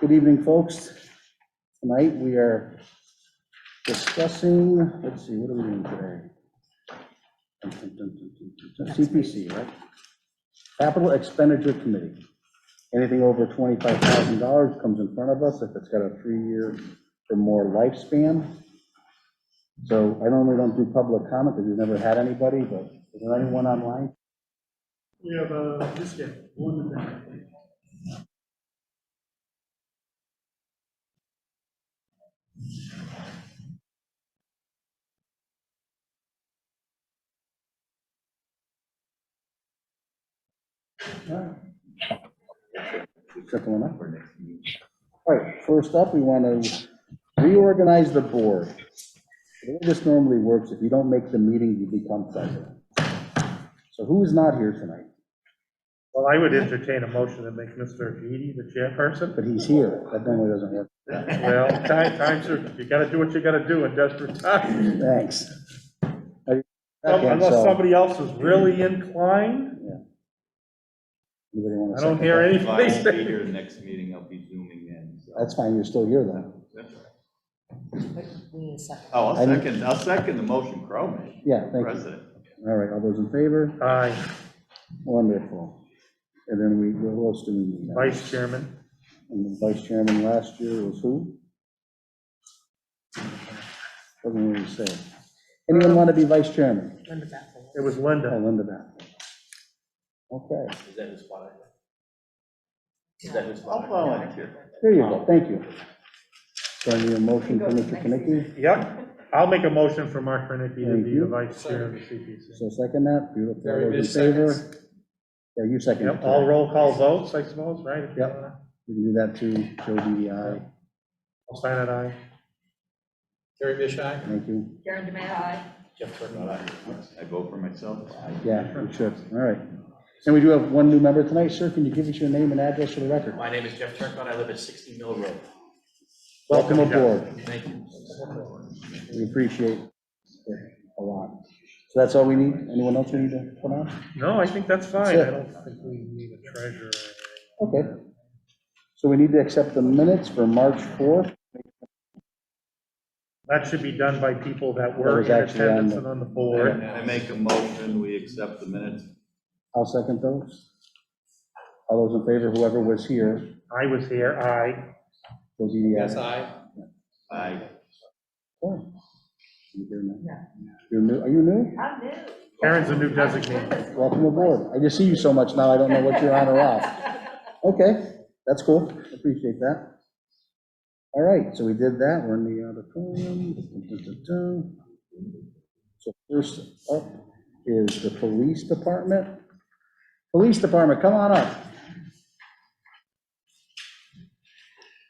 Good evening, folks. Tonight we are discussing, let's see, what are we doing today? CPC, right? Capital Expenditure Committee. Anything over $25,000 comes in front of us if it's got a 3-year or more lifespan. So I normally don't do public comment because we've never had anybody, but is there anyone online? We have just one minute. Set the one up. All right, first up, we want to reorganize the board. The way this normally works, if you don't make the meeting, you become president. So who is not here tonight? Well, I would entertain a motion to make Mr. Eady the chairperson. But he's here. That normally doesn't work. Well, times are, you gotta do what you gotta do in desperate times. Thanks. Unless somebody else is really inclined, Anybody want I to don't second hear that? anything. I won't be here the next meeting, I'll be zooming in. So. That's fine, you're still here then. That's right. We need a second. Oh, I'll second the motion, Crow made. Yeah, thank you. President. All right, all those in favor? Aye. Wonderful. And then who else do we need? Vice chairman. And the vice chairman last year was who? Doesn't really say. Anyone want to be vice chairman? Linda Bethel. It was Oh, Linda. Linda Bath. Okay, Is that his spot? Is that his I'll spot? volunteer. there you go, thank you. So I need a motion for Mr. Kinnicky. Yep. I'll make a motion for Mark Fernicki to Thank be you. the vice chair of the CPC. So second that, beautiful. Very All those good in favor? seconds. Yeah, you second. Yep, all roll call votes, I suppose, right? If you Yep. wanna- We can do that too, Joe DDI. I'll sign it, aye. Terry Bishai? Thank you. Karen DeMay, aye. Jeff Turner. I vote for myself. Yeah, we should, all right. And we do have one new member tonight, sir, can you give us your name and address for the record? My name is Jeff Turcott. I live at 60 Mill Road. Welcome Jeff. aboard, Thank you. we appreciate it a lot. So that's all we need, anyone else we need to put on? No, I think that's fine. That's I it. don't think we need a treasurer or anything. Okay. So we need to accept the minutes for March 4th. That should be done by people that That were was in actually on attendance the- and on the board. I make a motion, we accept the minutes. I'll second those. All those in favor, whoever was here, I was here, aye. those EDI. I. Aye. Oh. You here now? No. You're new, are you new? I'm new. Karen's a new designee. Welcome aboard. I just see you so much now, I don't know what you're on or off. Okay, that's cool, appreciate that. All right, so we did that, we're in the auditorium. So first up is the police department. Police department, come on up.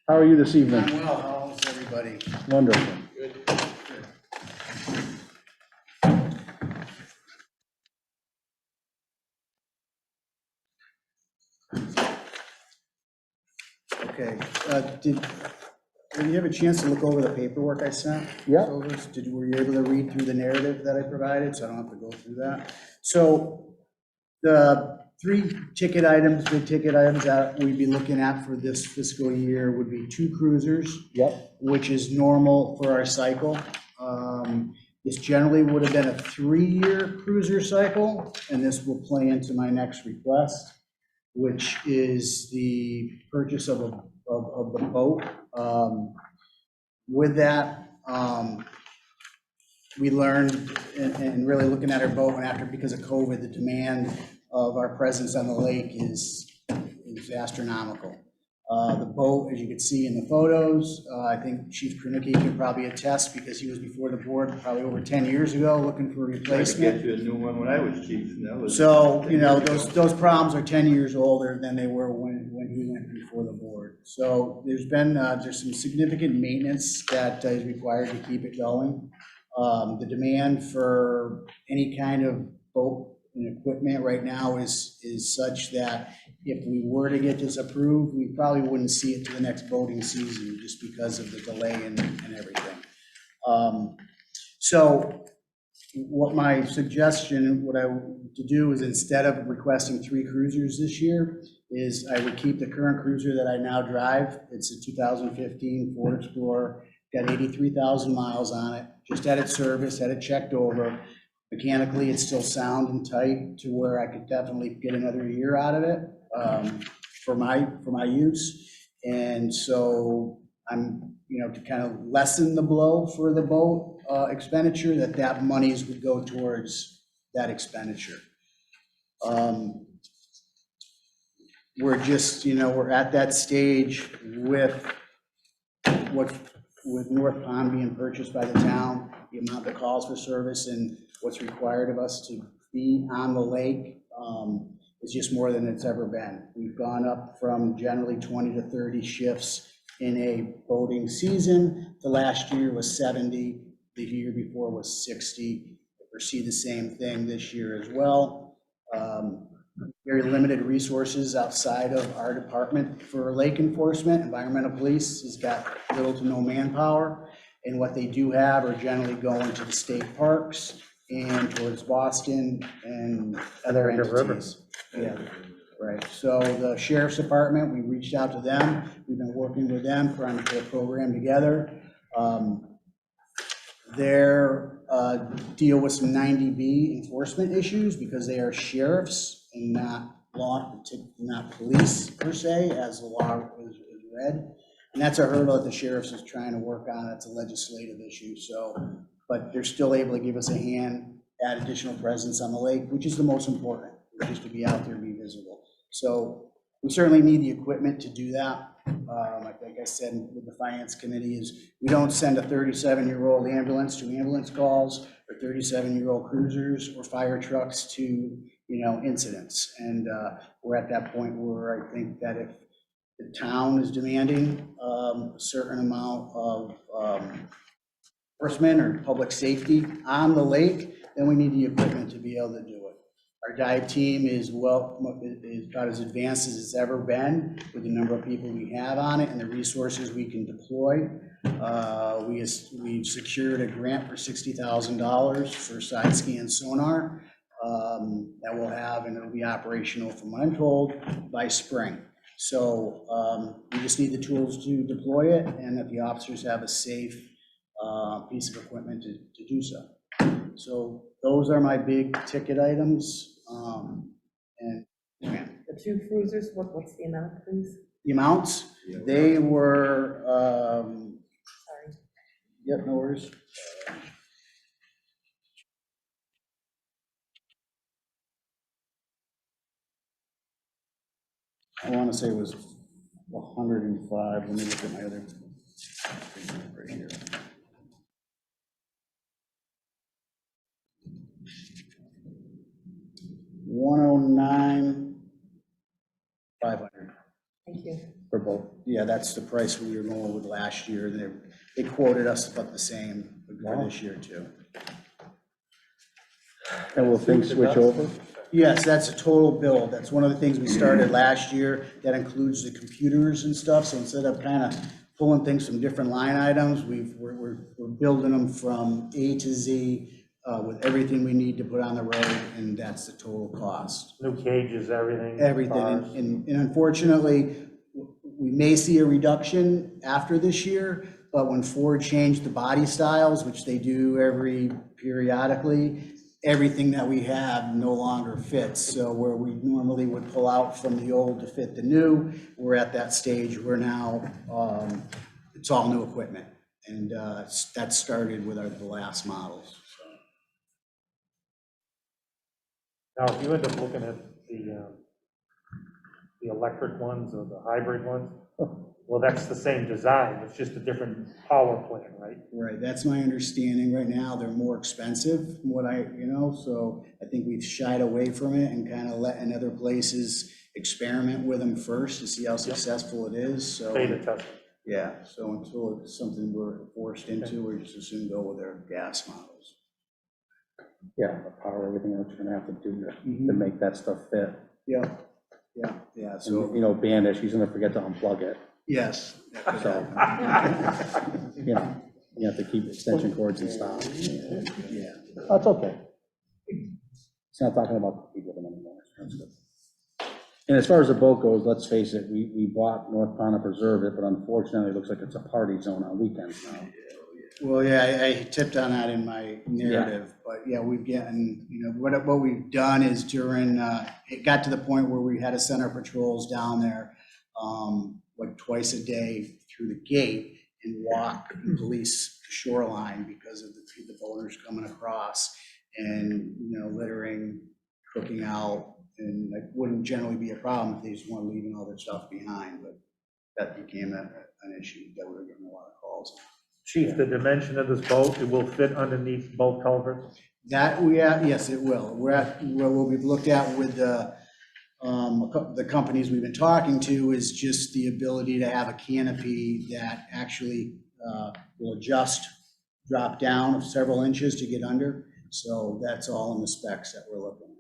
How are you this evening? I'm well, how's everybody? Wonderful. Okay, did you have a chance to look over the paperwork I sent? Yeah. Were you able to read through the narrative that I provided, so I don't have to go through that? So the 3 ticket items, big ticket items that we'd be looking at for this fiscal year would be 2 cruisers, Yep, which is normal for our cycle. This generally would have been a 3-year cruiser cycle, and this will play into my next request, which is the purchase of the boat. With that, we learned, and really looking at our boat, and after, because of COVID, the demand of our presence on the lake is astronomical. The boat, as you can see in the photos, I think Chief Kranicki can probably attest, because he was before the board probably over 10 years ago looking for a Tried to replacement. get you a new one when I was chief, and that was. So, you know, 10 years ago. those problems are 10 years older than they were when he went before the board. So there's some significant maintenance that is required to keep it going. The demand for any kind of boat and equipment right now is such that if we were to get this approved, we probably wouldn't see it to the next boating season just because of the delay and everything. So what my suggestion, what I to do is, instead of requesting 3 cruisers this year, is I would keep the current cruiser that I now drive. It's a 2015 Ford Explorer, got 83,000 miles on it, just had it serviced, had it checked over. Mechanically, it's still sound and tight to where I could definitely get another year out of it for my use. And so I'm, to kind of lessen the blow for the boat expenditure, that monies would go towards that expenditure. We're just, we're at that stage with North Pond being purchased by the town, the amount of calls for service and what's required of us to be on the lake is just more than it's ever been. We've gone up from generally 20 to 30 shifts in a boating season. The last year was 70, the year before was 60. We foresee the same thing this year as well. Very limited resources outside of our department for lake enforcement. Environmental police has got little to no manpower, and what they do have are generally going to the state parks and towards Boston and other The river. entities. Yeah, right. So the sheriff's department, we reached out to them. We've been working with them, trying to put a program together. Their deal with some 90B enforcement issues because they are sheriffs and not police per se, as the law is read. And that's a hurdle that the sheriffs is trying to work on. It's a legislative issue. So, but they're still able to give us a hand, add additional presence on the lake, which is the most important, just to be out there and be visible. So we certainly need the equipment to do that. Like I said with the finance committee, is we don't send a 37-year-old ambulance to ambulance calls or 37-year-old cruisers or fire trucks to incidents. And we're at that point where I think that if the town is demanding a certain amount of enforcement or public safety on the lake, then we need the equipment to be able to do it. Our dive team is about as advanced as it's ever been with the number of people we have on it and the resources we can deploy. We've secured a grant for $60,000 for side scan sonar that we'll have, and it'll be operational, from what I'm told, by spring. So we just need the tools to deploy it, and that the officers have a safe piece of equipment to do so. So those are my big ticket items. The two cruisers, what's the amount, please? The amounts, they were, Sorry. yep, no worries. I want to say it was 105. Let me look at my other right here. $109,500 Thank you. for both. Yeah, that's the price we were going with last year. They quoted us about the same for this year too. And will things switch over? Yes, that's a total bill. That's one of the things we started last year. That includes the computers and stuff. So instead of kind of pulling things from different line items, we're building them from A to Z with everything we need to put on the road, and that's the total cost. New cages, everything. Everything. cars. And unfortunately, we may see a reduction after this year, but when Ford changed the body styles, which they do every periodically, everything that we have no longer fits. So where we normally would pull out from the old to fit the new, we're at that stage where now it's all new equipment. And that started with the last models. Now, if you end up looking at the electric ones or the hybrid ones, well, that's the same design, it's just a different power plant, right? Right, that's my understanding. Right now, they're more expensive from what so I think we've shied away from it and kind of letting other places experiment with them first to see how successful it is, so. Beta testing. Yeah, so until it's something we're forced into, we're just as soon go with our gas models. Yeah, the power, everything else you're gonna have to do to make that stuff fit. Yeah, so, And, Bandish, he's gonna forget to unplug it, yes. so, you have to keep extension cords in stock. Yeah. That's okay. It's not talking about people with them anymore. That's good. And as far as the boat goes, let's face it, we bought North Pond to preserve it, but unfortunately, it looks like it's a party zone on weekends now. Well, yeah, I tipped on that in my narrative, but yeah, we've gotten, what we've done is during, it got to the point where we had to send our patrols down there, like twice a day through the gate and walk and police the shoreline because of the boaters coming across and, littering, cooking out, and that wouldn't generally be a problem if they just weren't leaving all their stuff behind, but that became an issue that we were getting a lot of calls. Chief, the dimension of this boat, it will fit underneath both culverts? That yes, it will. What we've looked at with the companies we've been talking to is just the ability to have a canopy that actually will adjust, drop down several inches to get under. So that's all in the specs that we're looking at.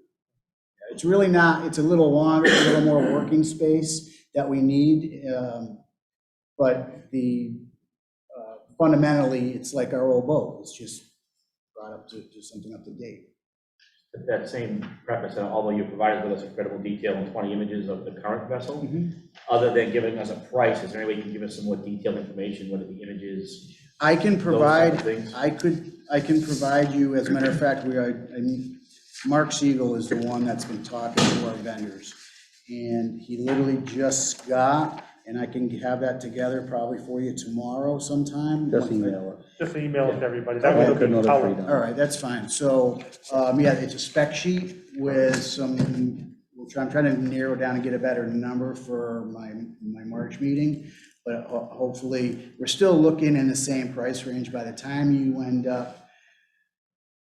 It's really not, it's a little longer, a little more working space that we need. But fundamentally, it's like our old boat. It's just brought up to something up to date. That same preface, although you provided with us incredible detail and 20 images of the current vessel, other than giving us a price, is there any way you can give us some more detailed information, whether the images? I can provide, those type of things? I can provide you, as a matter of fact, Mark Siegel is the one that's been talking to our vendors. And he literally just got, and I can have that together probably for you tomorrow sometime. Just email it. Just email it to everybody. Okay. That would Could be not have color. freed up. All right, that's fine. So, yeah, it's a spec sheet with some, I'm trying to narrow down and get a better number for my March meeting. But hopefully, we're still looking in the same price range by the time you end up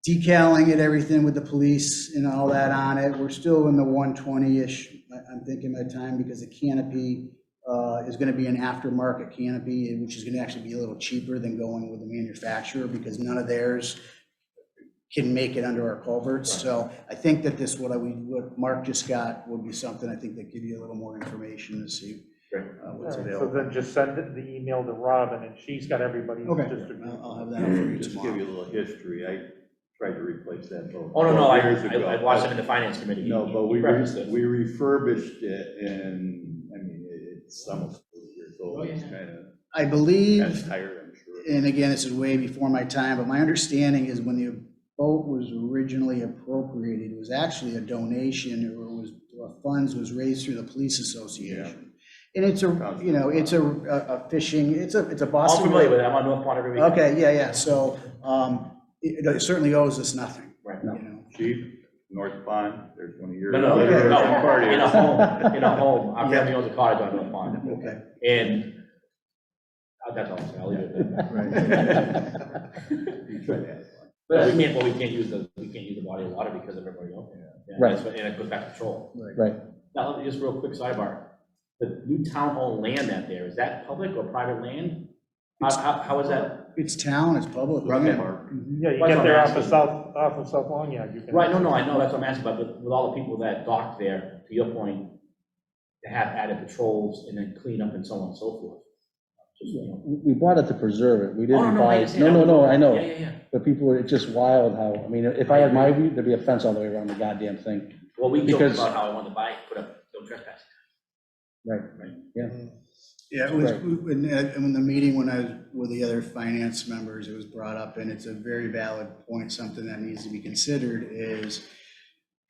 decaling it, everything with the police and all that on it. We're still in the 120-ish, I'm thinking by the time, because the canopy is going to be an aftermarket canopy, which is going to actually be a little cheaper than going with the manufacturer because none of theirs can make it under our culverts. So I think that what Mark just got will be something I think that give you a little more information to see what's So available. then just send the email to Robin, and she's got everybody's Okay, distribution. I'll have that for you Just tomorrow. give you a little history, I tried to replace that boat. Oh, no, years ago. I watched it in the finance committee. No, but He referenced it. we refurbished it, and, I mean, it's almost 40 years old, it's kind of I believe, tired, I'm sure. and again, this is way before my time, but my understanding is when the boat was originally appropriated, it was actually a donation, funds was raised through the police association. And it's it's a fishing, it's a I'm Boston. familiar with it, I'm on North Pond every week. Okay, yeah, so it certainly owes us nothing. Right. Chief, North Pond, there's one of your. No, Okay. no, in a home, our family owns a cottage on North Pond. Okay. And that's all I'm saying, I'll leave it there. You tried to have fun. But we can't use the body of water because of everybody else. Yeah, Right. And it goes back to patrol. Right. Now, let me just real quick sidebar. The new town-owned land out there, is that public or private land? How is that? It's town, it's public. Okay. Yeah, you That's get what there I'm off of South Long Yard. You can. Right, no, I know, that's what I'm asking about, but with all the people that dock there, to your point, to have added patrols and then clean up and so on and so forth. Just, you know. We bought it to preserve it. We Oh, didn't no, I buy, understand. no, I know. Yeah. But people, it's just wild how, I mean, if I had my view, there'd be a fence all the way around the goddamn thing. Well, we joked Because- about how I wanted to buy it, put up, no trespassing. Right, yeah. Yeah, it was, Right. in the meeting when I was with the other finance members, it was brought up, and it's a very valid point, something that needs to be considered is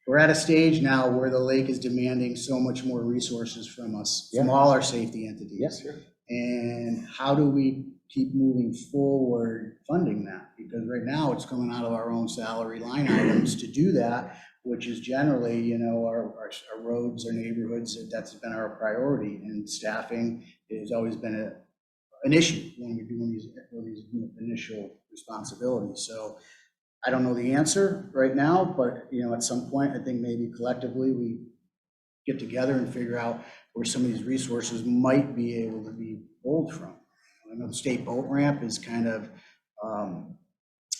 we're at a stage now where the lake is demanding so much more resources from us, from Yeah. all our safety entities. Yes, sir. And how do we keep moving forward funding that? Because right now, it's coming out of our own salary line items to do that, which is generally, our roads, our neighborhoods, that's been our priority. And staffing has always been an issue when we're doing these initial responsibilities. So I don't know the answer right now, but, at some point, I think maybe collectively we get together and figure out where some of these resources might be able to be pulled from. I know the state boat ramp is kind of,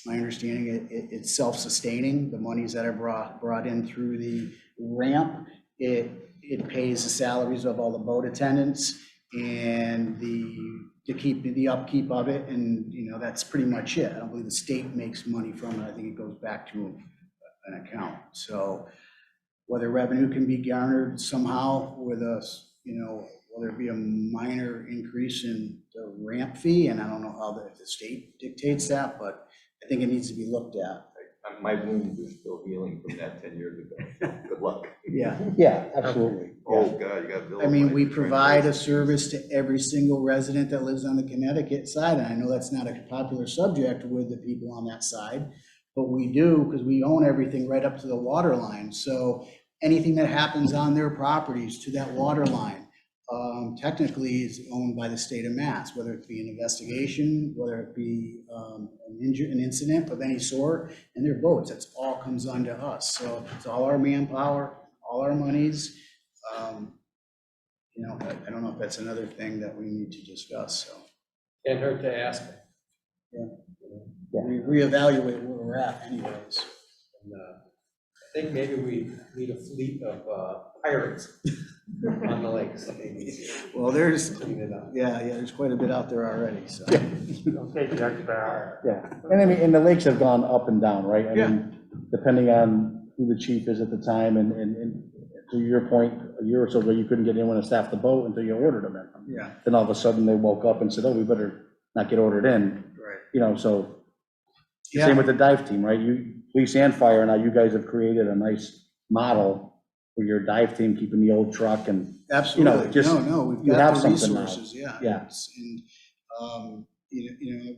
my understanding, it's self-sustaining. The monies that are brought in through the ramp, it pays the salaries of all the boat attendants and to keep the upkeep of it, and that's pretty much it. I don't believe the state makes money from it. I think it goes back to an account. So whether revenue can be garnered somehow with us, whether it be a minor increase in the ramp fee, and I don't know how the state dictates that, but I think it needs to be looked at. My wounds are still healing from that 10 years ago. Good luck. Yeah. Yeah, absolutely. Oh, God, you got bills. I mean, we provide a service to every single resident that lives on the Connecticut side, and I know that's not a popular subject with the people on that side, but we do, because we own everything right up to the water line. So anything that happens on their properties to that water line, technically is owned by the state of Mass, whether it be an investigation, whether it be an incident of any sort, and their boats, that's all comes onto us. So it's all our manpower, all our monies. I don't know if that's another thing that we need to discuss, so. Can't hurt to ask. We reevaluate where we're at anyways. And, I think maybe we need a fleet of pirates on the lakes, maybe. Well, there's, Clean it up. yeah, there's quite a bit out there already, so. Don't take the extra. Yeah, and I mean, and the lakes have gone up and down, right? I Yeah. mean, depending on who the chief is at the time, and to your point, a year or so ago, you couldn't get anyone to staff the boat until you ordered them in. Yeah, Then all of a sudden, they woke up and said, oh, we better not get ordered in, right. so. Yeah. Same with the dive team, right? Police and fire, now you guys have created a nice model for your dive team, keeping the old truck and, Absolutely. just- No, we've you got have the something now. resources, yeah. Yeah. And,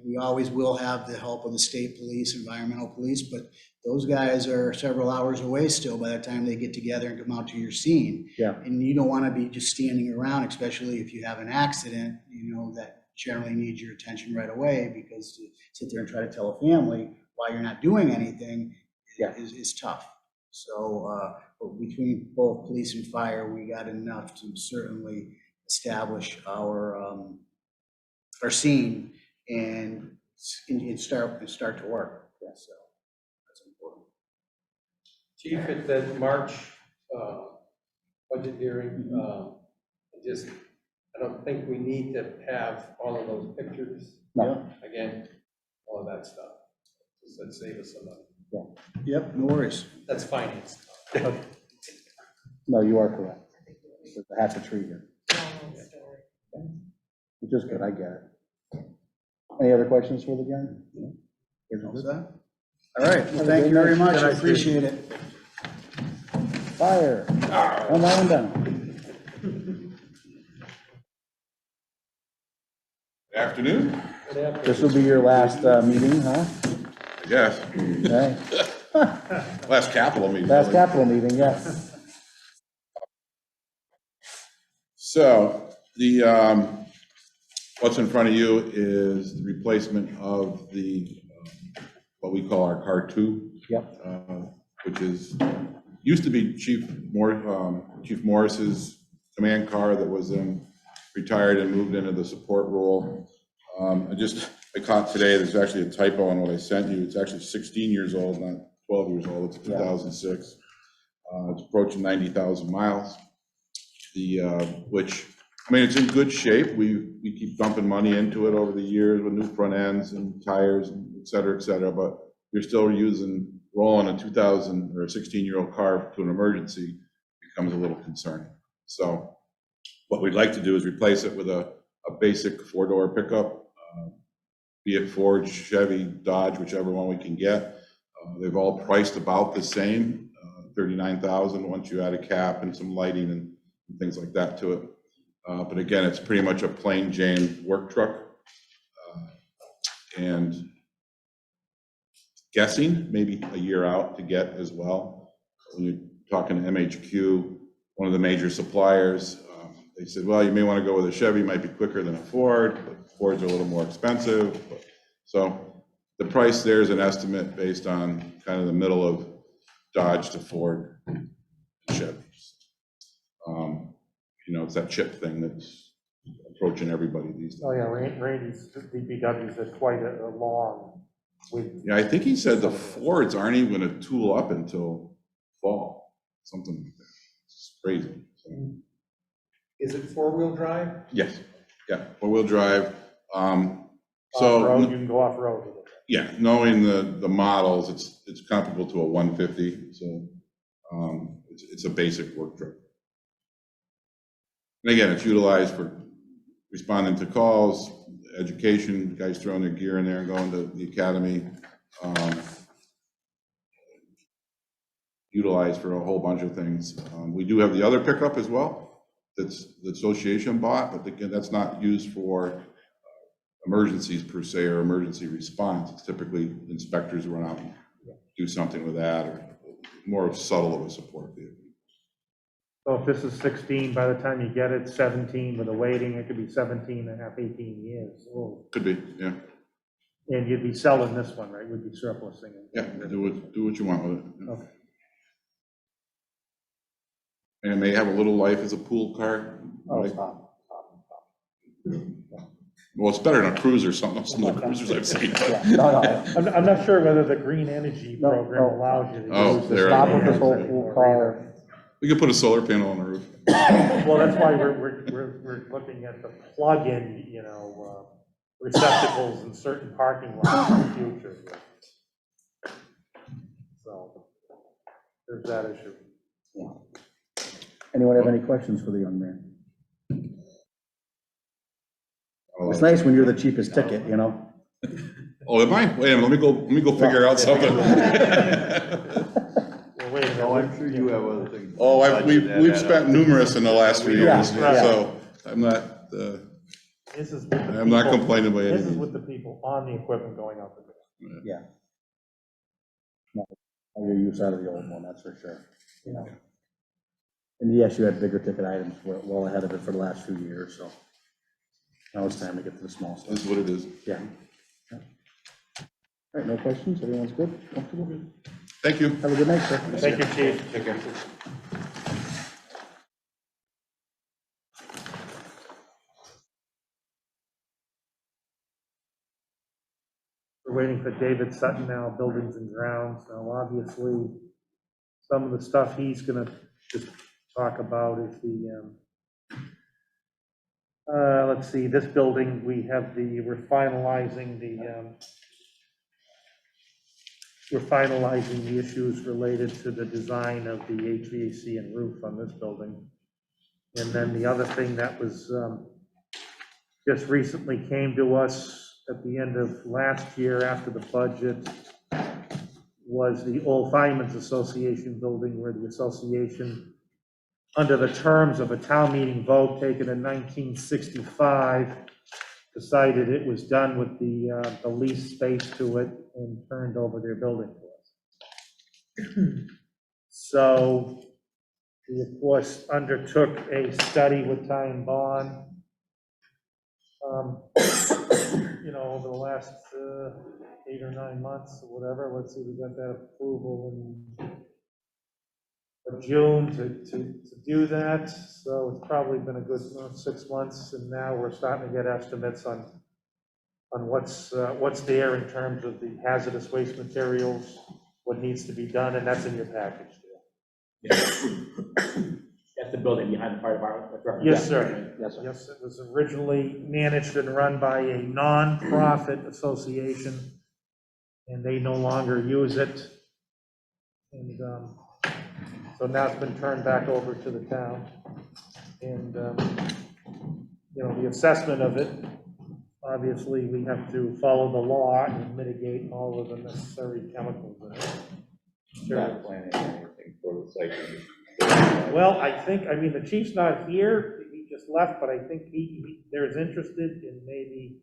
we always will have the help of the state police, environmental police, but those guys are several hours away still by the time they get together and come out to your scene. Yeah. And you don't want to be just standing around, especially if you have an accident, that generally needs your attention right away, because to sit there and try to tell a family why you're not doing anything Yeah. is tough. So, but between both police and fire, we got enough to certainly establish our scene and start to work. Yeah, so that's important. Chief, at the March budget hearing, I don't think we need to have all of those pictures no, again, all of that stuff. Just let's save us some money. Yep, no worries. That's finance. no, you are correct. There's a half a tree here, Long story. which is good, I get it. Any other questions for the gang? All set? All right, well, thank you very much, I appreciate it. Fire, come on down. Afternoon, This will be your last meeting, huh? I guess. Okay. Last capital meeting. Last capital meeting, yes. So what's in front of you is the replacement of the, what we call our car 2. Yep. Which used to be Chief Morris's command car that was retired and moved into the support role. I caught today, there's actually a typo on what I sent you. It's actually 16 years old, not 12 years old. It's 2006. It's approaching 90,000 miles. Which, I mean, it's in good shape. We keep dumping money into it over the years with new front ends and tires, and et cetera, but you're still rolling a 2000 or a 16-year-old car to an emergency becomes a little concerning. So what we'd like to do is replace it with a basic 4-door pickup, be it Ford, Chevy, Dodge, whichever one we can get. They've all priced about the same, $39,000 once you add a cap and some lighting and things like that to it. But again, it's pretty much a plain Jane work truck. And guessing maybe a year out to get as well. When you're talking to MHQ, one of the major suppliers, they said, well, you may want to go with a Chevy, might be quicker than a Ford, but Fords are a little more expensive. So the price there is an estimate based on kind of the middle of Dodge to Ford and Chevy. It's that chip thing that's approaching everybody these days. Oh, yeah, Randy's DPW's at quite a long, Yeah, I think he said the Fords aren't even going to tool up until fall, something like that. It's crazy. So, Is it 4-wheel drive? yes, yeah, 4-wheel drive. off-road, So, you can go off-road with it. yeah, knowing the models, it's comparable to a 150. So it's a basic work truck. And again, it's utilized for responding to calls, education, guys throwing their gear in there and going to the academy. Utilized for a whole bunch of things. We do have the other pickup as well, that's the association bought, but again, that's not used for emergencies per se or emergency response. It's typically inspectors run out and do something with that, or more subtle of a support vehicle. So if this is 16, by the time you get it, 17 with a waiting, it could be 17 and a half, 18 years. Oh. Could be, yeah. And you'd be selling this one, right? We'd be surplusing it. Yeah, do what you want with it. Yeah. Okay. And it may have a little life as a pool car. Oh, Right? stop. Well, it's better than a cruiser, some of the cruisers I've seen. Yeah, no, no, I'm not sure whether the green energy No, program no. allows you to Oh, use there this. I stop go. with this whole pool car. We could put a solar panel on the roof. Well, that's why we're looking at the plug-in, receptacles in certain parking lots in the future. So, there's that issue. Anyone have any questions for the young man? It's nice when you're the cheapest ticket, you know? Oh, am I? Wait a minute, let me go figure out something. Well, wait a minute. Oh, I'm sure you have other things. Oh, we've Budget spent that numerous in the last few Yeah, years, right. so I'm not, This is with the I'm not people- complaining by any This is means. with the people on the equipment going out the door. Yeah. No, you're used out of the old one, that's for sure, you know? And yes, you had bigger ticket items well ahead of it for the last few years, so now it's time to get to the small stuff. This is what it is. Yeah. All right, no questions? Everyone's good? Comfortable? Thank you. Have a good night, sir. Thank you, Chief. Take care. We're waiting for David Sutton now, Buildings and Grounds. Now, obviously, some of the stuff he's gonna just talk about is let's see, this building, we're finalizing the issues related to the design of the HVAC and roof on this building. And then the other thing that was, just recently came to us at the end of last year after the budget was the Old Firemen's Association building, where the association, under the terms of a town meeting vote taken in 1965, decided it was done with the lease space to it and turned over their building to us. So we, of course, undertook a study with Ty and Bond. Over the last 8 or 9 months or whatever. Let's see, we got that approval in June to do that. So it's probably been a good 6 months, and now we're starting to get estimates on what's there in terms of the hazardous waste materials, what needs to be done, and that's in your package. That's the building behind the fire department? Yes, sir. Yes, sir. Yes, it was originally managed and run by a non-profit association, and they no longer use it. And so now it's been turned back over to the town. And, the assessment of it, obviously, we have to follow the law and mitigate all of the necessary chemicals in it. Not planning anything for the site. Well, the chief's not here, he just left, but I think there's interested in maybe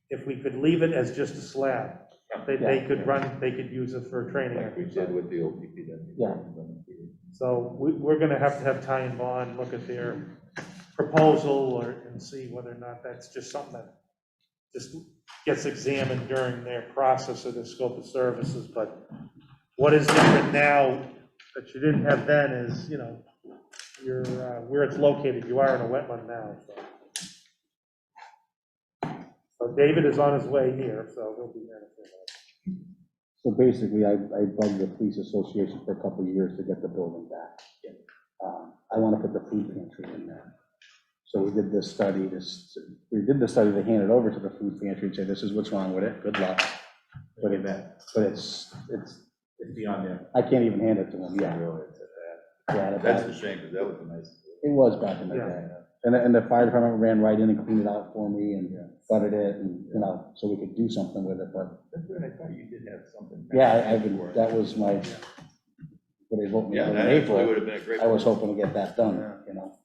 if we could leave it as just a slab. They could use it for training Like we did exercise. with the old DPW. Yeah. So we're gonna have Ty and Bond look at their proposal and see whether or not that's just something that just gets examined during their process of the scope of services. But what is different now that you didn't have then is, you're, where it's located, you are in a wetland now, so David is on his way here, so he'll be there in a few minutes. So basically, I bugged the police association for a couple of years to get the building back. I want to put the food pantry in there. So we did this study, to hand it over to the food pantry and say, this is what's wrong with it, good luck. But it's It's beyond there. I can't even hand it to them yet. Yeah, That's a shame, because that was a nice. it was back in the Yeah. day. And the fire department ran right in and cleaned it out for me and gutted it and, you know, so we could do something with it, but That's right, I thought you did have something. yeah, I've been, that was my, when they voted me Yeah, in that actually April, would have been a great. I was hoping to get that done, you know?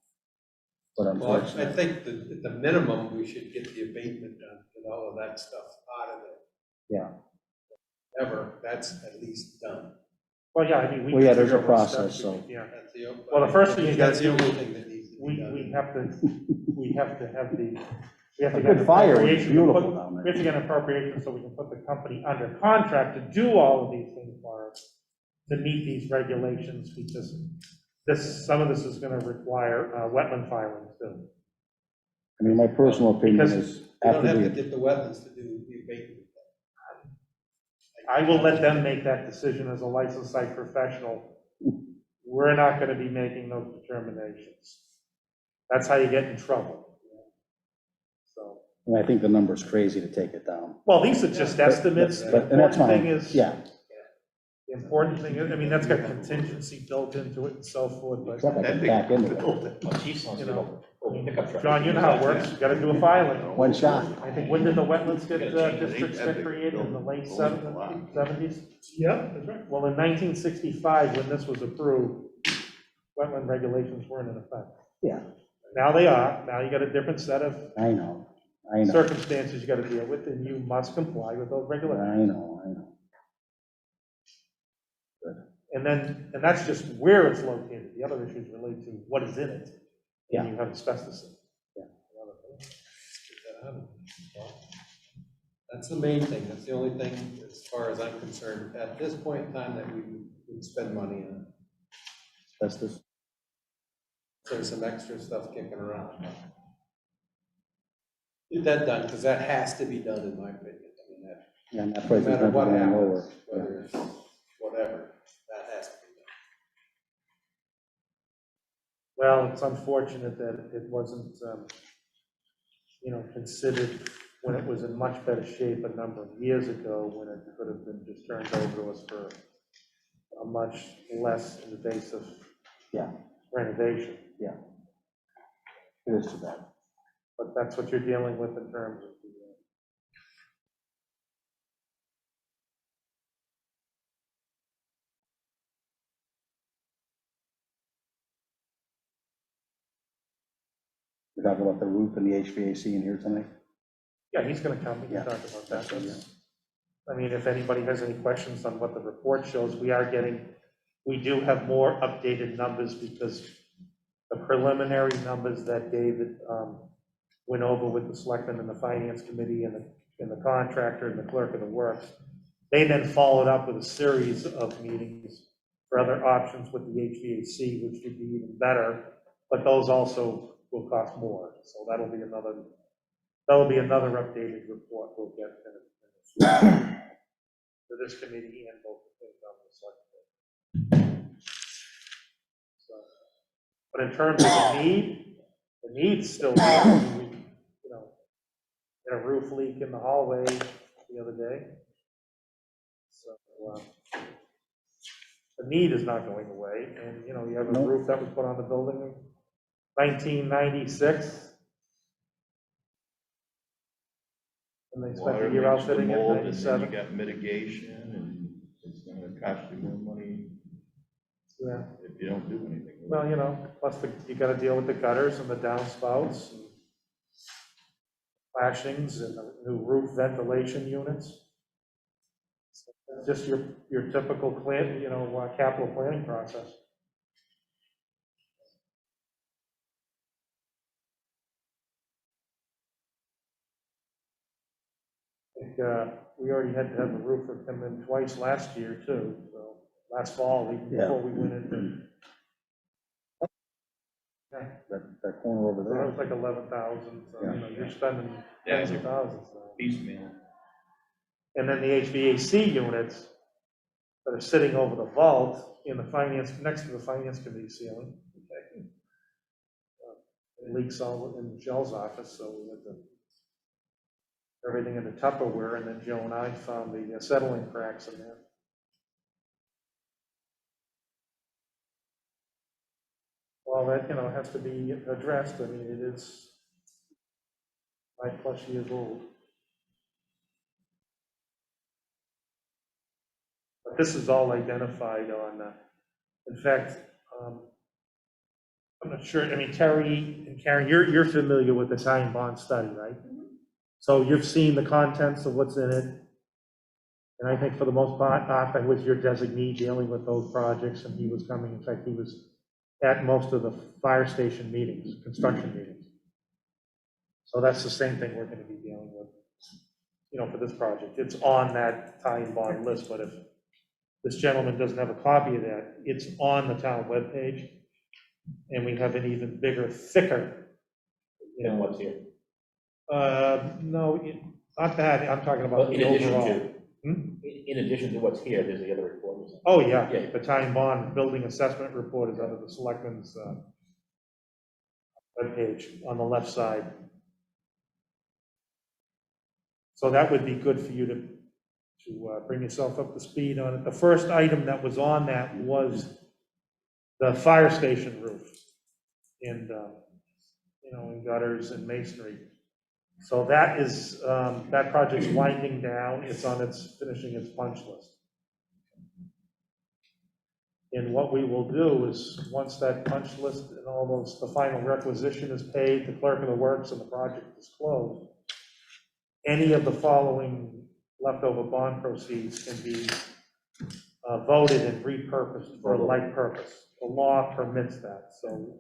But Well, I unfortunately, think that at the minimum, we should get the abatement done, get all of that stuff out of it. yeah. Ever, that's at least done. Well, yeah, I mean, we. Well, yeah, can there's a figure out what process, steps we- so. Yeah, That's the. Well, the first thing you gotta That's the do- only thing that needs to be done. we have to have the, we have A to get good an fire was appropriation to beautiful put, down we there. have to get an appropriation so we can put the company under contract to do all of these things for us, to meet these regulations, because some of this is gonna require, wetland filings too. I mean, my personal opinion Because is You don't after have to the, get the wetlands to do the abatement. I will let them make that decision as a licensed site professional. We're not gonna be making those determinations. That's how you get in trouble. So, and I think the number's crazy to take it down. well, these are just estimates. The But, and that's important fine, thing is, yeah, the important thing is, I mean, that's got contingency built into it and so forth, but, except I can back into it. Oh, geez, you know, pickup truck. John, you know how it works, you gotta do a filing. One shot. I think, when did the wetlands get, Gotta change it. districts get created, in the late seventies? Yeah, that's right. Well, in 1965, when this was approved, wetland regulations weren't in effect. Yeah, Now they are, now you got a different set of I know, I know, circumstances you gotta deal with, and you must comply with those regulations. I know. And that's just where it's located. The other issues relate to what is in it. Yeah. And you have asbestos in it. That's the main thing, that's the only thing, as far as I'm concerned, at this point in time, that we would spend money on. That's this, There's some extra stuff kicking around. Get that done, because that has to be done, in my opinion. I mean, that, and that no price is matter not what going happens, lower. whether it's whatever, that has to be done. Well, it's unfortunate that it wasn't, considered when it was in much better shape a number of years ago, when it could have been just turned over to us for a much less invasive Yeah. renovation. It is too bad. But that's what you're dealing with in terms of the, We're talking about the roof and the HVAC in here tonight. yeah, he's gonna come, we can Yeah. talk about that. Yeah. That's- I mean, if anybody has any questions on what the report shows, we do have more updated numbers, because the preliminary numbers that David went over with the selectmen and the finance committee and the contractor and the clerk of the works, they then followed up with a series of meetings for other options with the HVAC, which would be even better, but those also will cost more. So that'll be another updated report we'll get to this committee and both the things on the select board. So, but in terms of the need's still there. I mean, had a roof leak in the hallway the other day. So, the need is not going away, and, you have a Nope. roof that was put on the building in 1996. And they spent Water a year leaks, the outfitting it, mold, and then you 97. got mitigation, and it's gonna cost you more money Yeah, if you don't do anything. well, plus you gotta deal with the gutters and the downspouts, and flashings, and the new roof ventilation units. So it's just your typical capital planning process. I think, we already had to have a roofer come in twice last year too, so, last fall, even Yeah. before we went into. That corner over So there. it was like 11,000, so, Yeah. you're spending Yeah, tens of thousands now. Piecemeal. And then the HVAC units that are sitting over the vault next to the finance committee ceiling. Okay. It leaks all in Michelle's office, so we had to, everything in the Tupperware, and then Joe and I found the settling cracks in there. all that, has to be addressed. I mean, it is 5+ years old. But this is all identified on, in fact, I'm not sure, I mean, Terry and Karen, you're familiar with the time bond study, right? So you've seen the contents of what's in it. And I think for the most part, Arthur was your designee dealing with those projects, and he was coming, in fact, he was at most of the fire station meetings, construction meetings. So that's the same thing we're gonna be dealing with, for this project. It's on that time bond list, but if this gentleman doesn't have a copy of that, it's on the town webpage, and we have an even bigger, thicker, And what's here? no, not that, I'm talking about Well, in the addition overall. to, in addition to what's here, there's the other report. Oh, yeah, Yeah. the time bond building assessment report is under the selectmen's webpage on the left side. So that would be good for you to bring yourself up to speed on it. The first item that was on that was the fire station roof and, and gutters and masonry. So that is, that project's winding down. It's finishing its punch list. And what we will do is, once that punch list and all those, the final requisition is paid, the clerk of the works and the project is closed, any of the following leftover bond proceeds can be voted and repurposed for a like purpose. The law permits that. So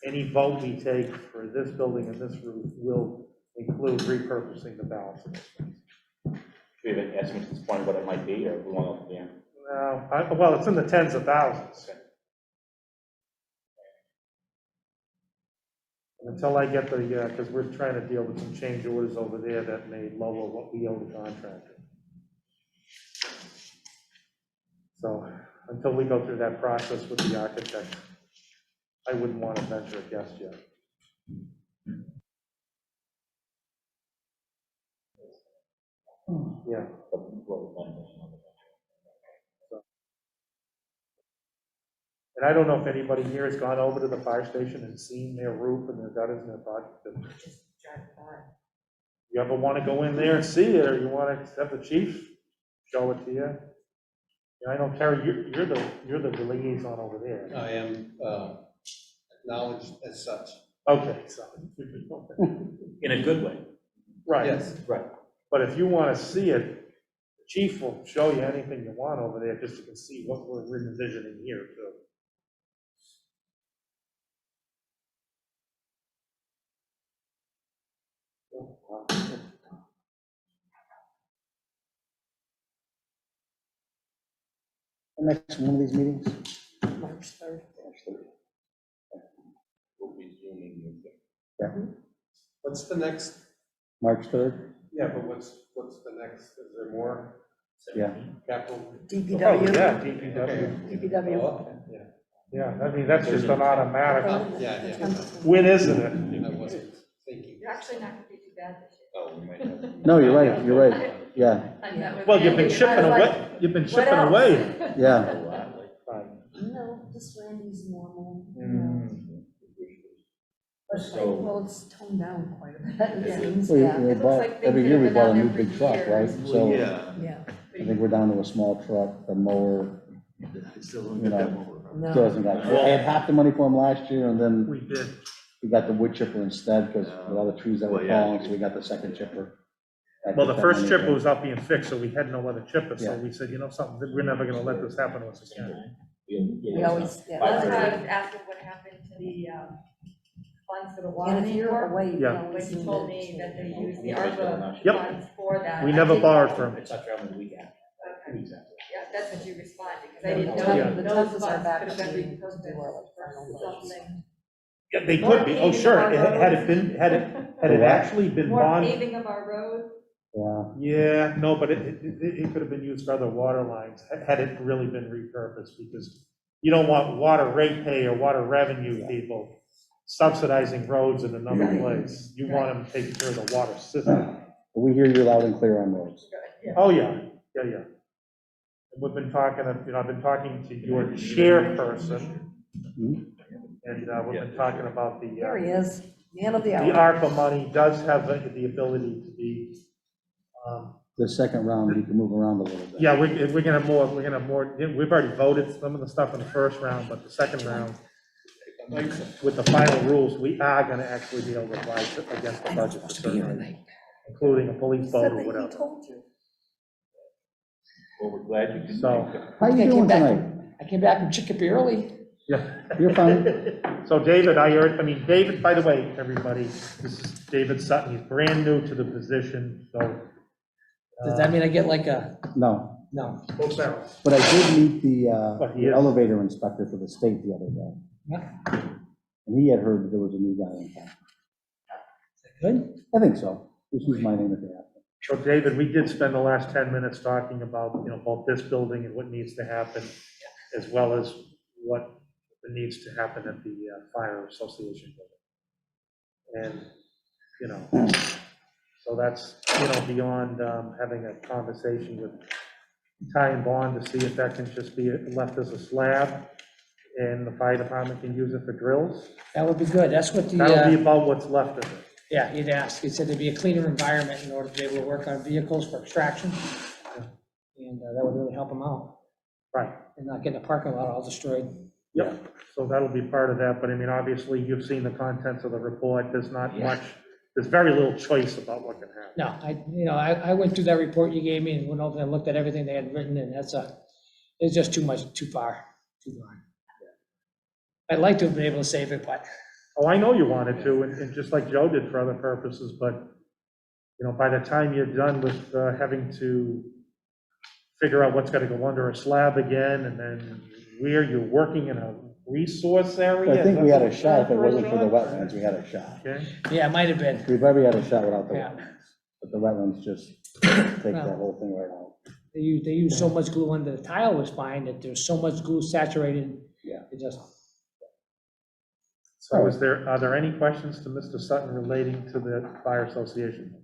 any vote we take for this building and this roof will include repurposing the balance of those things. Do we have an estimate at this point what it might be, or we want to look at the end? Well, it's in the tens of thousands. Okay. Until I get because we're trying to deal with some change orders over there that may lower what we owe the contractor. So until we go through that process with the architect, I wouldn't want to venture a guess yet. Yeah. And I don't know if anybody here has gone over to the fire station and seen their roof and their gutters and their project. Just drive by. You ever want to go in there and see it, or you want to have the chief show it to you? Yeah, I know, Terry, you're the liaison over there. I am acknowledged as such. Okay, so. In a good way. Right. Yes. Right. But if you want to see it, the chief will show you anything you want over there, just so you can see what we're envisioning here too. The next one of these meetings? March 3rd. We'll be zooming with them. What's the next? March 3rd? Yeah, but what's the next? Is there more Yeah. capital? Oh, DPW. yeah, DPW. DPW. Oh, yeah. Yeah, I mean, that's just an automatic. Yeah. When isn't it? I wasn't thinking. You're actually not gonna be too bad this year. Oh, we might have. No, you're right, yeah, I met with Well, you've been Randy, chipping I was away, like, you've been what chipping else? away. yeah. Right. No, just Randy's normal. But So- like, well, it's toned down quite a bit, it seems, Well, yeah. we It looks bought- like things every that year have we been bought a out new there big for truck, right? years. So Yeah. Yeah. I think we're down to a small truck, the mower, It's still you know, No. still hasn't got, I had half the money for him last year, and then We did. we got the wood chipper instead, because with all the trees that were Well, yeah. falling, so we got the second chipper. That Well, took the that first money chipper for- was out being fixed, so we had no other chipper, so Yeah. we said, something, we're never gonna let this happen to us again. We always, yeah. That's that's why I how- was asking what happened to the funds for the water And if main you're work. away, you Yeah. can always. But he send told it me to- that they used the Yep. ARPA Yep. funds for that. We I never did- borrowed from It's not traveling the week after. Okay. 2 weeks after. Yeah, that's what you responded, because I Yeah, didn't the know Yeah. that the those toughest are funds back could have been to do repurposed our, like, for final something. Yeah, they More could be, oh, paving of sure, our had it roads. been, had it actually been More bond. paving of our roads. Yeah, Yeah, no, but it could have been used for other water lines, had it really been repurposed, because you don't want water ratepay or water revenue people subsidizing roads in another place. You want them taking care of the water system. but we hear you loud and clear on roads. Oh, yeah. And we've been talking, I've been talking to your chairperson, Mhm. And we've been talking about There he is, man of the the hour. ARPA money does have the ability to be, The second round, you can move around a little bit. yeah, we're gonna have more, we've already voted some of the stuff in the first round, but the second round, with the final rules, we are gonna actually be able to apply against the budget for certain, including a police boat Said or that he whatever. told you. Well, we're glad you can. So, How you I came doing back tonight? from- I came back from Chicopee early. yeah. You're fine. So David, David, by the way, everybody, this is David Sutton, he's brand new to the position, so. Does that mean I get like a, No, no? Both barrels. but I did meet But he the is- elevator inspector for the state the other day. Yeah. And he had heard that there was a new guy in town. Good? I think so. Just use my name if they have to. So David, we did spend the last 10 minutes talking about, both this building and what needs to happen, as well as what needs to happen at the fire association building. And, so that's, beyond having a conversation with Ty and Bond to see if that can just be left as a slab, and the fire department can use it for drills. That would be good. That's what the, That'll be about what's left of it. yeah, he'd asked. He said there'd be a cleaner environment in order to be able to work on vehicles for extraction. And that would really help him out Right. and not getting the parking lot all destroyed. Yep, so that'll be part of that, but obviously, you've seen the contents of the report, there's not Yeah. much, there's very little choice about what can happen. No, I went through that report you gave me and went over and looked at everything they had written, and it's just too much, too far. I'd like to have been able to save it, but Oh, I know you wanted to, and just like Joe did for other purposes, but, by the time you're done with having to figure out what's gonna go under a slab again, and then where you're working in a resource area. I think we had a is that shot, if it what wasn't for the George? wetlands, we had a shot. Okay, yeah, it might have been. We've already had a shot without the Yeah. wetlands, but the wetlands just take that whole thing right out. They use so much glue under the tile was fine, that there's so much glue saturated. Yeah. It just, so are there any questions to Mr. Sutton relating to the fire association?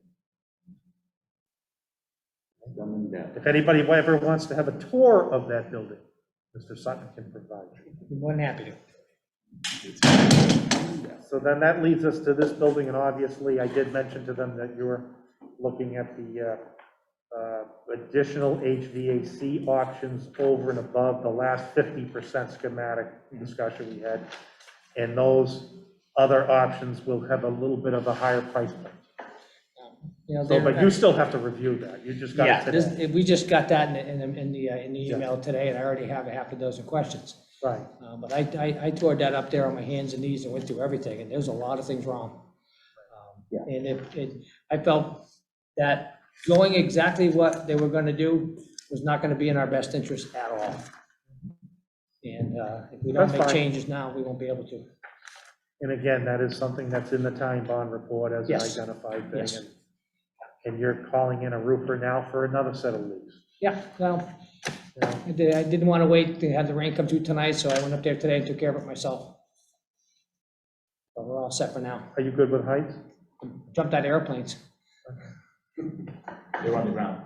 If anybody ever wants to have a tour of that building, Mr. Sutton can provide you. I'm more than happy to. So then that leads us to this building, and obviously, I did mention to them that you're looking at the additional HVAC options over and above the last 50% schematic discussion we had. And those other options will have a little bit of a higher price point. So, but you still have to review that, you just got Yeah, it today. we just got that in the email today, and I already have a half a dozen questions. Right, But I tore that up there on my hands and knees and went through everything, and there's a lot of things wrong. Yeah. And I felt that going exactly what they were gonna do was not gonna be in our best interest at all. And if we don't That's make fine. changes now, we won't be able to. and again, that is something that's in the time bond report as an Yes. identified thing. Yes. And you're calling in a roofer now for another set of leaks. Yeah, well, You know? I didn't want to wait to have the rain come through tonight, so I went up there today and took care of it myself. So we're all set for now. Are you good with heights? Jumped out of airplanes. They're on the ground.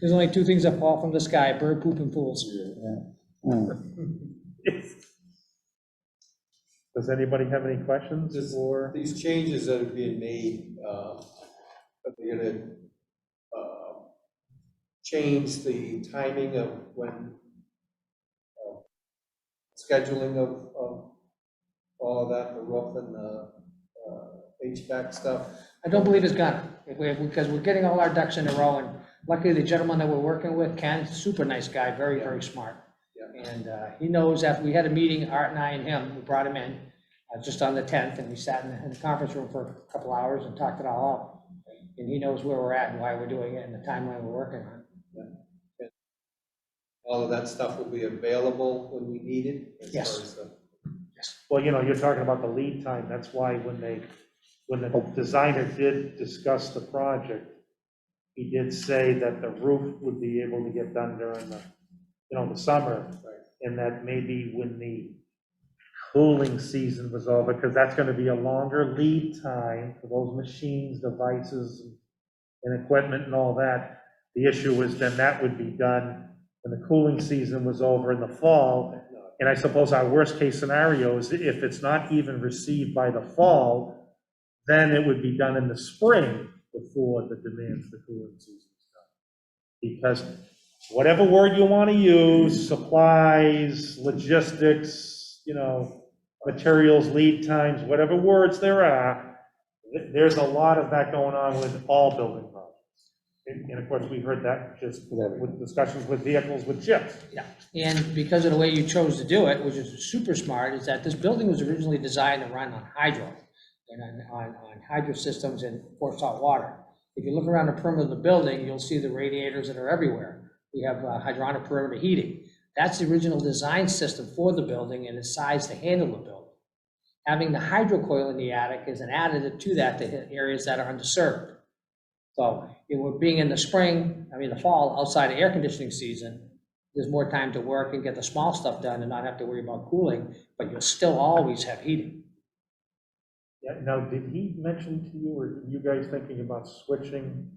There's only two things that fall from the sky, bird poop and fools. Does anybody have any questions Just or? these changes that are being made, are they gonna change the timing of when scheduling of all of that, the roof and the HVAC stuff? I don't believe it's gonna, because we're getting all our ducks in a row, and luckily the gentleman that we're working with, Ken, super nice guy, very, very smart. Yeah. And he knows that we had a meeting, Art and I and him, we brought him in just on the 10th, and we sat in the conference room for a couple hours and talked it all out. And he knows where we're at and why we're doing it and the timeline we're working on. All of that stuff will be available when we need it? as Yes. far as the- Well, you're talking about the lead time, that's why when the designer did discuss the project, he did say that the roof would be able to get done during the summer, and that maybe when the cooling season was over, because that's gonna be a longer lead time for those machines, devices, and equipment and all that. The issue is then that would be done when the cooling season was over in the fall. And I suppose our worst-case scenario is if it's not even received by the fall, then it would be done in the spring before the demand for the cooling season is done. Because whatever word you want to use, supplies, logistics, materials, lead times, whatever words there are, there's a lot of that going on with all building projects. And of course, we heard that just with discussions with vehicles with chips. Yeah, and because of the way you chose to do it, which is super smart, is that this building was originally designed to run on hydro and on hydro systems and for salt water. If you look around the perimeter of the building, you'll see the radiators that are everywhere. We have hydronic perimeter heating. That's the original design system for the building and it's sized to handle the building. Having the hydro coil in the attic is an additive to that to hit areas that are underserved. So it would being in the fall, outside of air conditioning season, there's more time to work and get the small stuff done and not have to worry about cooling, but you'll still always have heating. Yeah, now, did he mention to you, or are you guys thinking about switching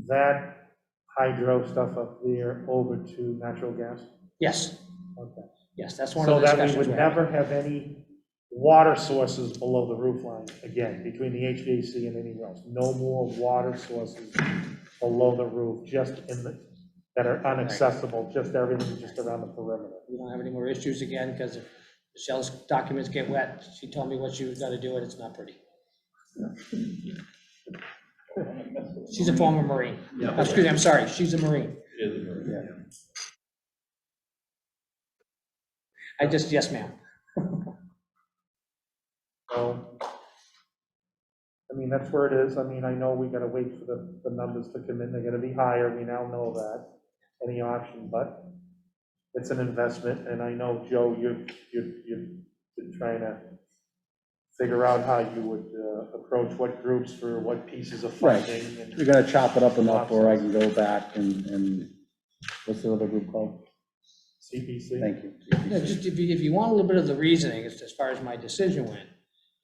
that hydro stuff up there over to natural gas? Yes, Okay. yes, that's one of So the that discussions we would we're having. never have any water sources below the roof line again, between the HVAC and anywhere else. No more water sources below the roof, just that are inaccessible, just everything just around the perimeter. We don't have any more issues again, because if Michelle's documents get wet, she told me what she was gonna do, and it's not pretty. She's a former Marine. Yeah. Excuse me, I'm sorry, she's a Marine. Yes, ma'am. So, that's where it is. I know we gotta wait for the numbers to come in. They're gonna be higher. We now know that, any option, but it's an investment. And I know, Joe, you've been trying to figure out how you would approach what groups for what pieces of Right. funding. And You're gonna chop it up enough where I can go back and, what's the other group called? CPC. Thank you. Yeah, just if you want a little bit of the reasoning as far as my decision went,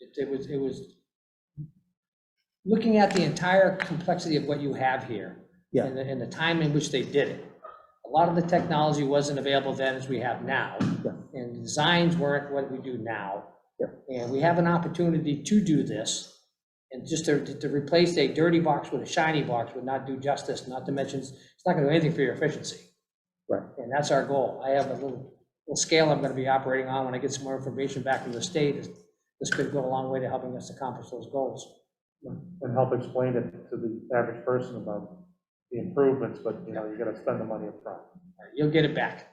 it was looking at the entire complexity of what you have here. Yeah. And the time in which they did it. A lot of the technology wasn't available then as we have now. Yeah. And the designs weren't what we do now. Yeah. And we have an opportunity to do this. And just to replace a dirty box with a shiny box would not do justice, not to mention, it's not gonna do anything for your efficiency. Right. And that's our goal. I have a little scale I'm gonna be operating on when I get some more information back from the state. This could go a long way to helping us accomplish those goals. And help explain it to the average person about the improvements, but, you gotta spend the money up front. You'll get it back.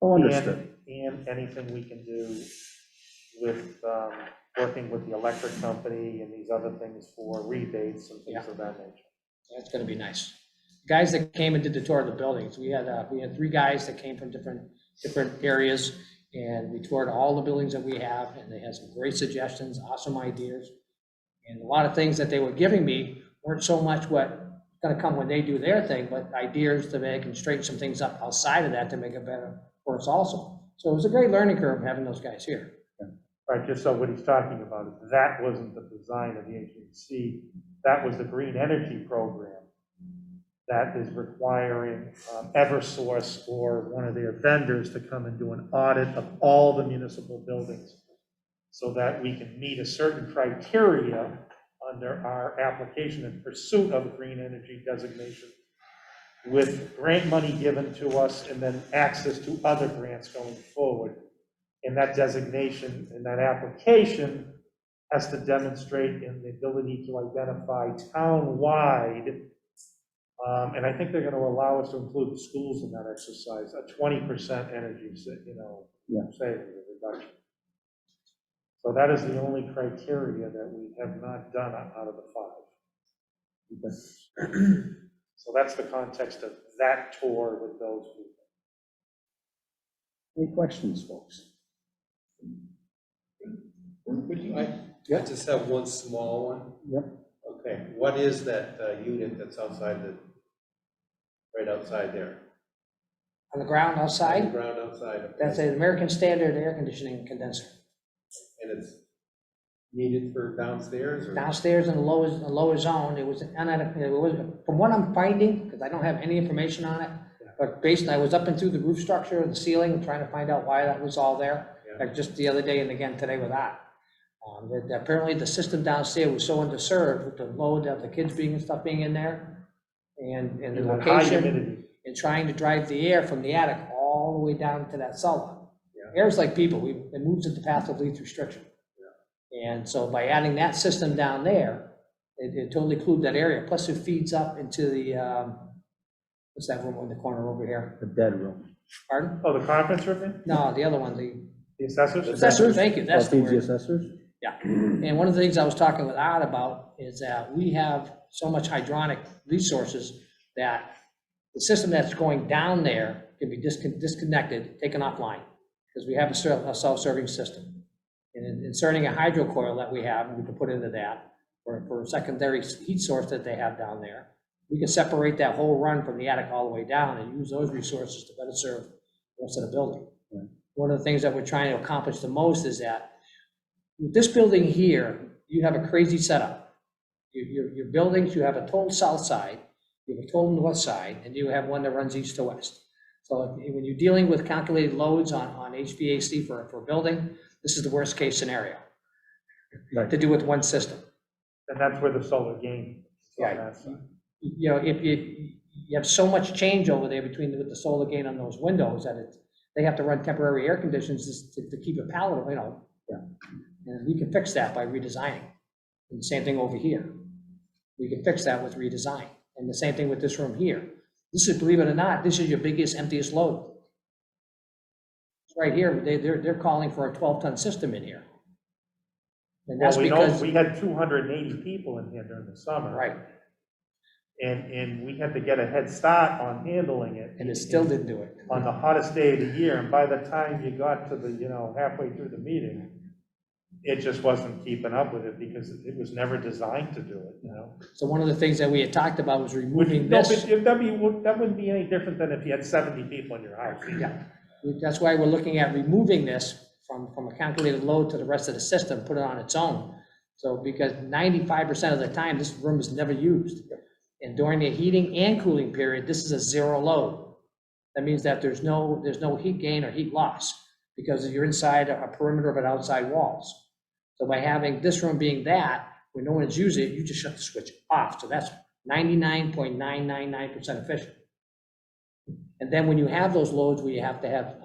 Oh, understood. And anything we can do with working with the electric company and these other things for rebates and things of that nature. That's gonna be nice. Guys that came and did the tour of the buildings, we had 3 guys that came from different areas, and we toured all the buildings that we have, and they had some great suggestions, awesome ideas. And a lot of things that they were giving me weren't so much what's gonna come when they do their thing, but ideas to make and straighten some things up outside of that to make it better for us also. So it was a great learning curve having those guys here. Right, just so what he's talking about, that wasn't the design of the HVAC, that was the green energy program that is requiring Eversource or one of their vendors to come and do an audit of all the municipal buildings so that we can meet a certain criteria under our application in pursuit of green energy designation with grant money given to us and then access to other grants going forward. And that designation and that application has to demonstrate in the ability to identify town-wide, and I think they're going to allow us to include the schools in that exercise, a 20% energy, saving reduction. So that is the only criteria that we have not done out of the 5. So that's the context of that tour with those people. Any questions, folks? I just have one small one. Yep. Okay, what is that unit that's right outside there? On the ground On the outside, ground outside? that's an American Standard air conditioning condenser. And it's needed for downstairs or? Downstairs in the lower zone, it was, from what I'm finding, because I don't have any information on it, But basically, I was up and through the roof structure, the ceiling, trying to find out why that was all there, like just the other day and again today with that. That apparently the system downstairs was so underserved with the load of the kids being and stuff being in there, and the You had high location, humidity. and trying to drive the air from the attic all the way down to that cellar. Air's like people, it moves at the path of least restriction. And so by adding that system down there, it totally cleared that area, plus it feeds up into the, what's that room in the corner over here? The dead room. Pardon? Oh, the conference room, No, the other one, the assessors? assessor, thank you, that's the Feeds the word. assessors? Yeah, and one of the things I was talking with Art about is that we have so much hydronic resources that the system that's going down there can be disconnected, taken offline, because we have a self-serving system. And inserting a hydro coil that we have, and we can put into that, for a secondary heat source that they have down there, we can separate that whole run from the attic all the way down and use those resources to better serve the rest of the building. Right. One of the things that we're trying to accomplish the most is that with this building here, you have a crazy setup. Your buildings, you have a total south side, you have a total north side, and you have one that runs east to west. So when you're dealing with calculated loads on HVAC for a building, this is the worst case scenario Right. to do with one system. And that's where the solar gain. Right. You know, if you have so much change over there with the solar gain on those windows that they have to run temporary air conditions just to keep it palatable, you know. Yeah. And we can fix that by redesigning. And the same thing over here. We can fix that with redesign. And the same thing with this room here. This is, believe it or not, this is your biggest, emptiest load. Right here, they're calling for a 12-ton system in here. And Well, that's we know, because, we had 280 people in here during the summer. right, And we had to get a head start on handling it. and it still didn't do it. On the hottest day of the year, and by the time you got to the, halfway through the meeting, it just wasn't keeping up with it because it was never designed to do it. So one of the things that we had talked about was removing No, this. but if that wouldn't be any different than if you had 70 people in your house. Yeah, that's why we're looking at removing this from a calculated load to the rest of the system, put it on its own. So because 95% of the time, this room is never used. And during the heating and cooling period, this is a zero load. That means that there's no heat gain or heat loss because you're inside a perimeter of an outside walls. So by having this room being that, when no one's using it, you just shut the switch off. So that's 99.999% efficient. And then when you have those loads where you have to have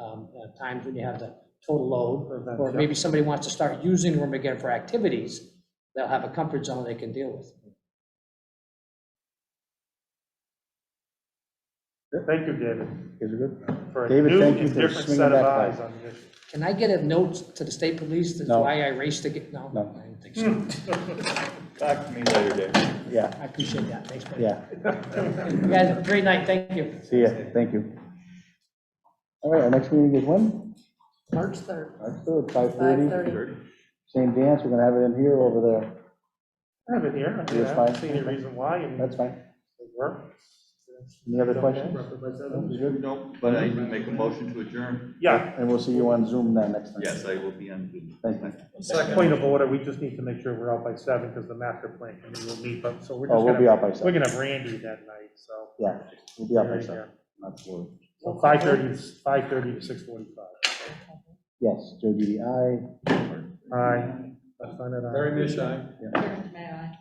times when you have the total load, or maybe somebody wants to start using the room again for activities, they'll have a comfort zone they can deal with. Thank you, David, Is it good? for a David, new thank you and for different swinging set of that by. eyes on the issue. Can I get a note to the state police that's No. why I raced to get, no? No. I didn't think so. Talk to me later, Dave. Yeah, I appreciate that, thanks, buddy. yeah. You guys have a great night, thank you. See ya, thank you. All right, our next meeting is when? March 3rd, March 3rd, 5:30. 5:30. Same dance, we're gonna have it in here or over there. I have it here. I That's don't fine. see any reason why. That's fine. It works. Any other Okay. questions? No, but I can make a motion to adjourn. Yeah, And we'll see you on Zoom then next time. Yes, I will be on Zoom. Thank you. point of order, we just need to make sure we're out by 7 because the master plan committee will meet, but, so we're Oh, just we'll be gonna, out by we're 7. gonna have Randy that night, so. Yeah, we'll be out by There you 7. go. Not sure. So 5:30 to 6:45. Yes, Joe Didi, aye. Aye. That's fine, aye. Very much, I. May I?